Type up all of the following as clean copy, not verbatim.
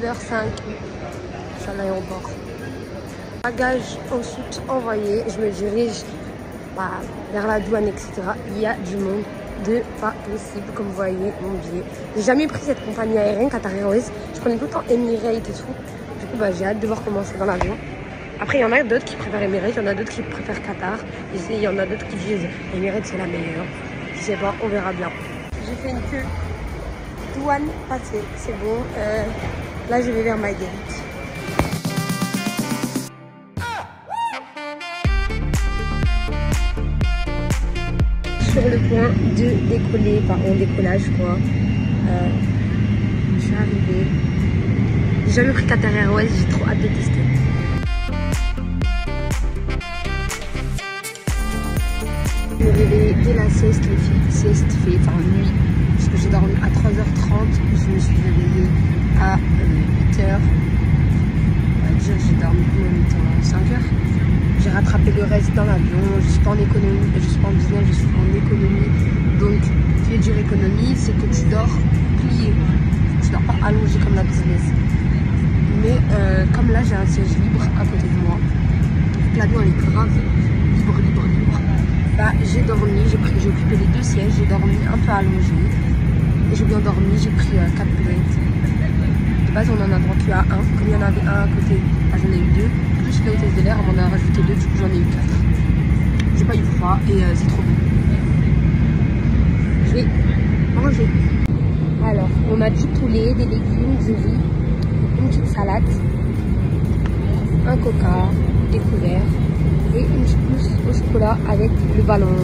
9h05. Je suis à l'aéroport. Bagages ensuite envoyés. Je me dirige vers la douane, etc. Il y a du monde de pas possible, comme vous voyez mon billet. J'ai jamais pris cette compagnie aérienne, Qatar Airways. Je prenais tout le temps Emirates et tout. Du coup, j'ai hâte de voir comment c'est dans l'avion. Après, il y en a d'autres qui préfèrent Emirates, il y en a d'autres qui préfèrent Qatar. Et il y en a d'autres qui disent Emirates c'est la meilleure. Je sais pas, on verra bien. J'ai fait une queue. Douane passée, c'est bon. Là, je vais vers my gate. Sur le point de décoller, en décollage quoi. Je suis arrivée. J'ai jamais pris Qatar Airways, j'ai trop hâte de tester. Je me réveille dès la sieste, les filles. Sieste fait, nuit. Parce que j'ai dormi à 3h30. Je me suis réveillée à 8h. On va dire j'ai dormi combien de temps? 5h. J'ai rattrapé le reste dans l'avion. Je suis pas en économie, je suis pas en business, je suis en économie. Donc, ce qui veut dire économie, c'est que tu dors plié. Tu dors pas allongé comme la business. Mais comme là, j'ai un siège libre à côté de moi. L'avion est grave libre. J'ai dormi, j'ai occupé les deux sièges, j'ai dormi un peu allongé. Et j'ai bien dormi, j'ai pris 4 plates. De base, on en a droit qu'à 1. Comme il y en avait un à côté, j'en ai eu 2. Plus l'hôtesse de l'air, on m'en a rajouté 2, du coup j'en ai eu 4. J'ai pas eu froid et c'est trop bon. Je vais manger. Alors, on a du poulet, des légumes, du riz, une petite salade, un coca, des couverts et une petite mousse au chocolat avec le ballon.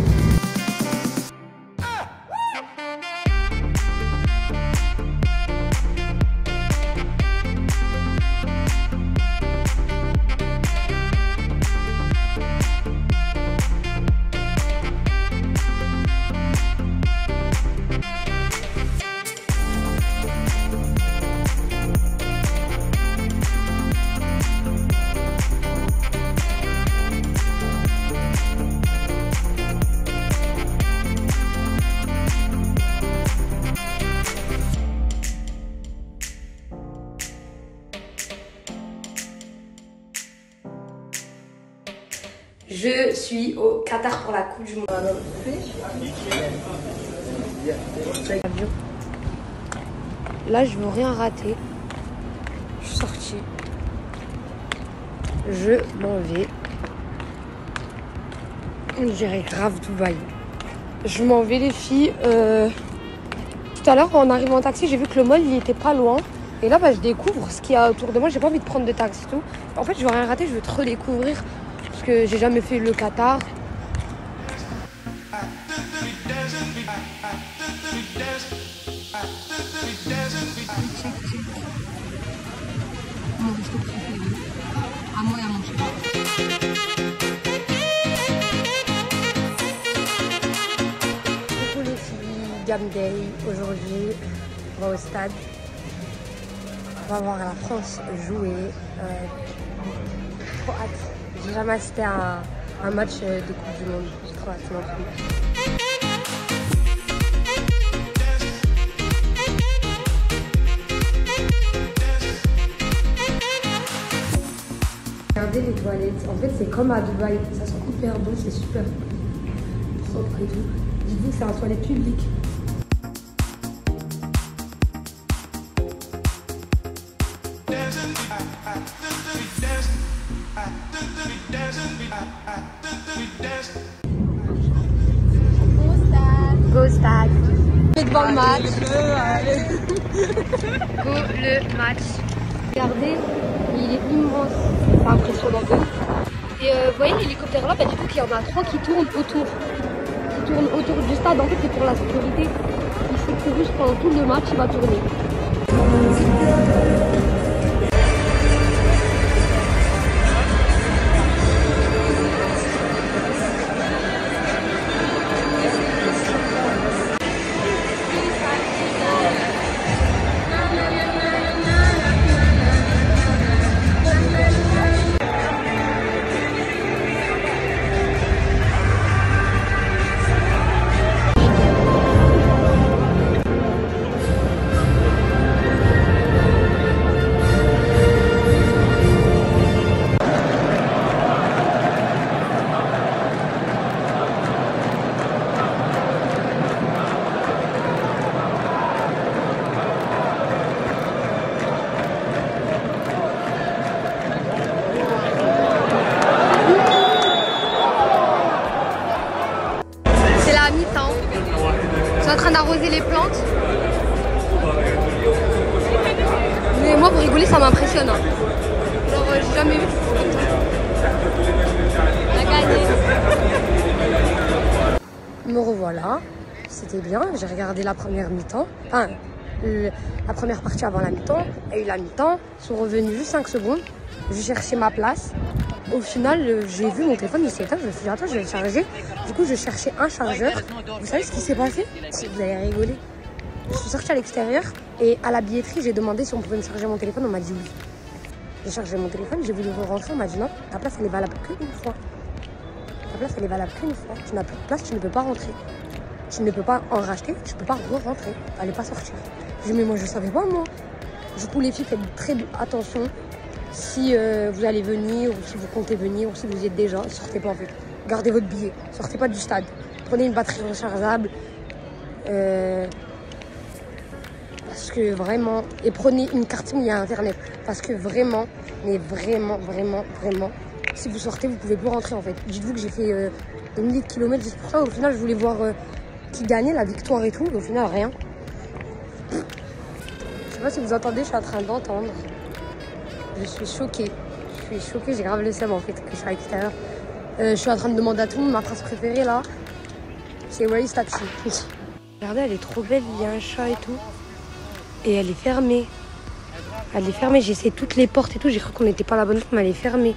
Je suis au Qatar pour la Coupe du Monde. Là, je veux rien rater. Je suis sortie. Je m'en vais. On dirait grave Dubaï. Je m'en vais les filles. Tout à l'heure, en arrivant en taxi, j'ai vu que le mall, il était pas loin. Et là, je découvre ce qu'il y a autour de moi. J'ai pas envie de prendre de taxi et tout. En fait, je veux rien rater. Je veux trop découvrir. Parce que j'ai jamais fait le Qatar. Mon resto préféré. À moi et à mon chat. Coucou les filles, Game Day. Aujourd'hui, on va au stade. On va voir la France jouer. Trop hâte. J'ai jamais assisté à un match de Coupe du Monde. J'ai trop hâte non plus. Regardez les toilettes. En fait, c'est comme à Dubaï. Ça sent hyper bon, c'est super propre et tout. Dites-vous que c'est un toilette publique. Go Stade. Devant le match. Go le match. Regardez, il est immense. C'est impressionnant. Et vous voyez l'hélicoptère là, du coup il y en a 3 qui tournent autour. Qui tournent autour du stade. En fait c'est pour la sécurité. Il sécurise pendant tout le match, il va tourner. Genre, j'ai jamais vu. On a gagné. Me revoilà. C'était bien. J'ai regardé la première mi-temps. Enfin, la première partie avant la mi-temps. Et la mi-temps. Ils sont revenus juste 5 secondes. J'ai cherché ma place. Au final, j'ai vu mon téléphone, il s'est éteint. Je me suis dit, attends, je vais le charger. Du coup, je cherchais un chargeur. Vous savez ce qui s'est passé? Vous allez rigoler. Je suis sortie à l'extérieur et à la billetterie, j'ai demandé si on pouvait me charger mon téléphone. On m'a dit oui. J'ai chargé mon téléphone, j'ai voulu rentrer. On m'a dit non, ta place, elle est valable qu'une fois. Ta place, elle est valable qu'une fois. Tu n'as plus de place, tu ne peux pas rentrer. Tu ne peux pas en racheter, tu ne peux pas re-rentrer. Tu n'allais pas sortir. J'ai dit, mais moi, je ne savais pas, moi. Du coup, les filles, faites très attention. Si vous allez venir, ou si vous comptez venir, ou si vous y êtes déjà, sortez pas en fait. Gardez votre billet, sortez pas du stade. Prenez une batterie rechargeable. Parce que vraiment, et prenez une carte SIM, il y a internet. Parce que vraiment, mais vraiment, si vous sortez, vous pouvez plus rentrer en fait. Dites-vous que j'ai fait des milliers de kilomètres juste pour ça. Au final, je voulais voir qui gagnait, la victoire et tout. Mais au final, rien. Je sais pas si vous entendez, je suis en train d'entendre. Je suis choquée. J'ai grave le seum en fait que je suis à l'extérieur. Je suis en train de demander à tout le monde ma phrase préférée là. C'est Where is Taxi. Regardez, elle est trop belle, il y a un chat et tout. Et elle est fermée. Elle est fermée, j'ai essayé toutes les portes et tout. J'ai cru qu'on n'était pas à la bonne porte, mais elle est fermée.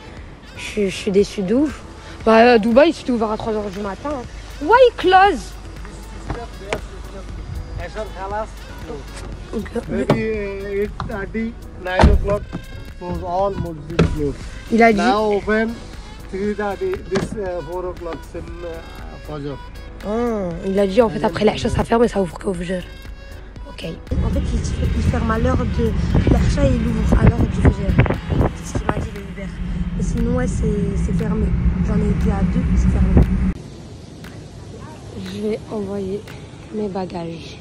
Je suis déçue de ouf. Bah, Dubaï, c'était ouvert à 3h du matin. Hein. Why close? Maybe 8:30, 9 o'clock, close all masjid close. Il a dit. Now open 3:30, this 4 o'clock in Fajr. Oh, il a dit en fait après l'Aïcha ça ferme et ça ouvre qu'au Fajr. Ok. En fait il ferme à l'heure de l'Aïcha et il ouvre à l'heure du Fajr. C'est ce qu'il m'a dit le Uber. Et sinon ouais c'est fermé. J'en ai été à 2, c'est fermé. Je vais envoyer mes bagages.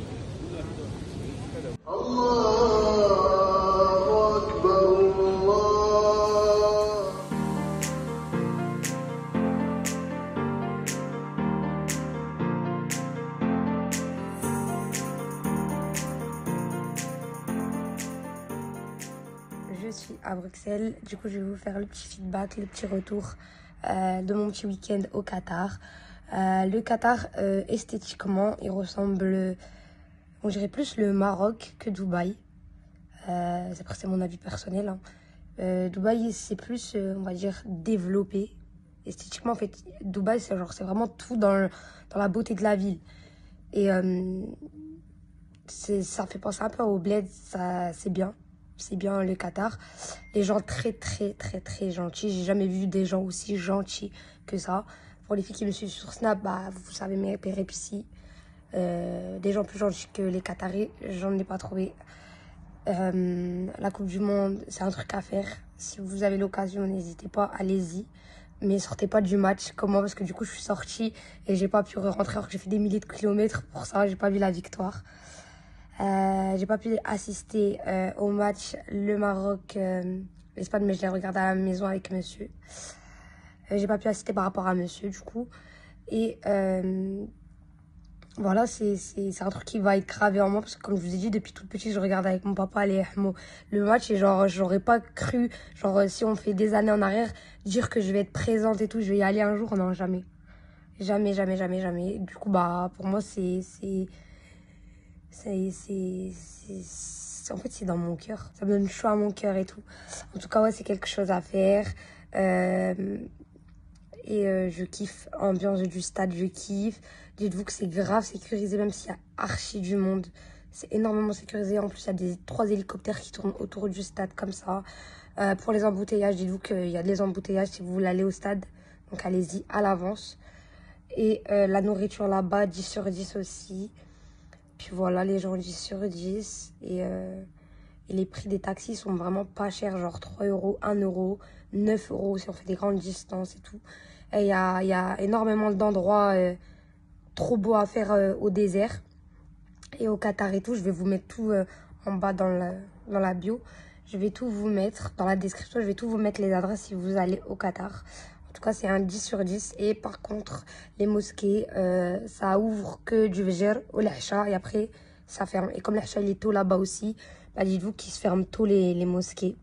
Je suis à Bruxelles, du coup je vais vous faire le petit feedback, le petit retour de mon petit week-end au Qatar. Le Qatar, esthétiquement, il ressemble, on dirait plus le Maroc que Dubaï. Après c'est mon avis personnel. Hein. Dubaï c'est plus, on va dire, développé. Esthétiquement en fait, Dubaï c'est genre c'est vraiment tout dans la beauté de la ville. Et ça fait penser un peu au bled, c'est bien. C'est bien le Qatar. Les gens très gentils. J'ai jamais vu des gens aussi gentils que ça. Pour les filles qui me suivent sur Snap, bah, vous savez mes péripéties. Des gens plus gentils que les Qataris, j'en ai pas trouvé. La Coupe du Monde, c'est un truc à faire. Si vous avez l'occasion, n'hésitez pas, allez-y. Mais sortez pas du match comme moi, parce que du coup, je suis sortie et j'ai pas pu rentrer alors que j'ai fait des milliers de kilomètres. Pour ça, j'ai pas vu la victoire. J'ai pas pu assister au match le Maroc l'Espagne, mais je l'ai regardé à la maison avec monsieur. J'ai pas pu assister par rapport à monsieur du coup, et voilà, c'est un truc qui va être gravé en moi parce que comme je vous ai dit, depuis toute petite je regarde avec mon papa le match et genre j'aurais pas cru, genre si on fait des années en arrière, dire que je vais être présente et tout, je vais y aller un jour. Non, jamais. Du coup bah pour moi en fait c'est dans mon cœur, ça me donne chaud à mon cœur et tout. En tout cas ouais, c'est quelque chose à faire. Je kiffe l'ambiance du stade, je kiffe. Dites-vous que c'est grave sécurisé, même s'il y a archi du monde, c'est énormément sécurisé. En plus il y a 3 hélicoptères qui tournent autour du stade comme ça. Pour les embouteillages, dites-vous qu'il y a des embouteillages si vous voulez aller au stade, donc allez-y à l'avance. Et la nourriture là-bas 10 sur 10 aussi. Puis voilà, les gens 10 sur 10. Et les prix des taxis sont vraiment pas chers. Genre 3 €, 1 €, 9 € si on fait des grandes distances et tout. Et il y a énormément d'endroits trop beaux à faire au désert. Et au Qatar et tout. Je vais vous mettre tout en bas dans la bio. Je vais tout vous mettre dans la description. Je vais tout vous mettre les adresses si vous allez au Qatar. En tout cas, c'est un 10 sur 10. Et par contre, les mosquées, ça ouvre que du Fajr au l'Aïcha. Et après, ça ferme. Et comme l'Aïcha, il est tôt là-bas aussi, bah, dites-vous qu'ils se ferment tôt les mosquées.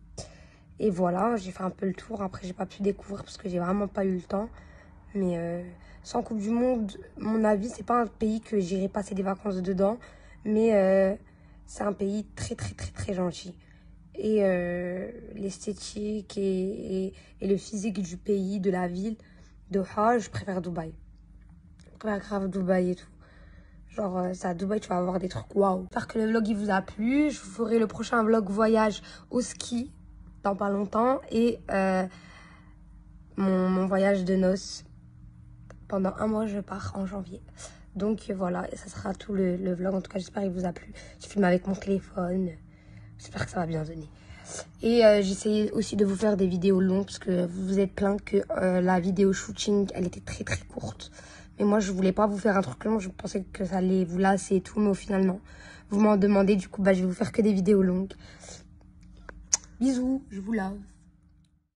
Et voilà, j'ai fait un peu le tour. Après, j'ai pas pu découvrir parce que j'ai vraiment pas eu le temps. Mais sans Coupe du Monde, mon avis, c'est pas un pays que j'irai passer des vacances dedans. Mais c'est un pays très, très, très, très gentil. Et l'esthétique et le physique du pays, de la ville, Doha, je préfère Dubaï. Je préfère grave Dubaï et tout. Genre, c'est à Dubaï, tu vas avoir des trucs waouh. J'espère que le vlog, il vous a plu. Je vous ferai le prochain vlog voyage au ski dans pas longtemps. Et mon voyage de noces. Pendant un mois, je pars en janvier. Donc voilà, et ça sera tout le vlog. En tout cas, j'espère qu'il vous a plu. Je filme avec mon téléphone. J'espère que ça va bien donner. Et j'essayais aussi de vous faire des vidéos longues parce que vous vous êtes plaint que la vidéo shooting, elle était très très courte. Mais moi, je voulais pas vous faire un truc long. Je pensais que ça allait vous lasser et tout. Mais au final, non. Vous m'en demandez. Du coup, bah, je vais vous faire que des vidéos longues. Bisous, je vous lave.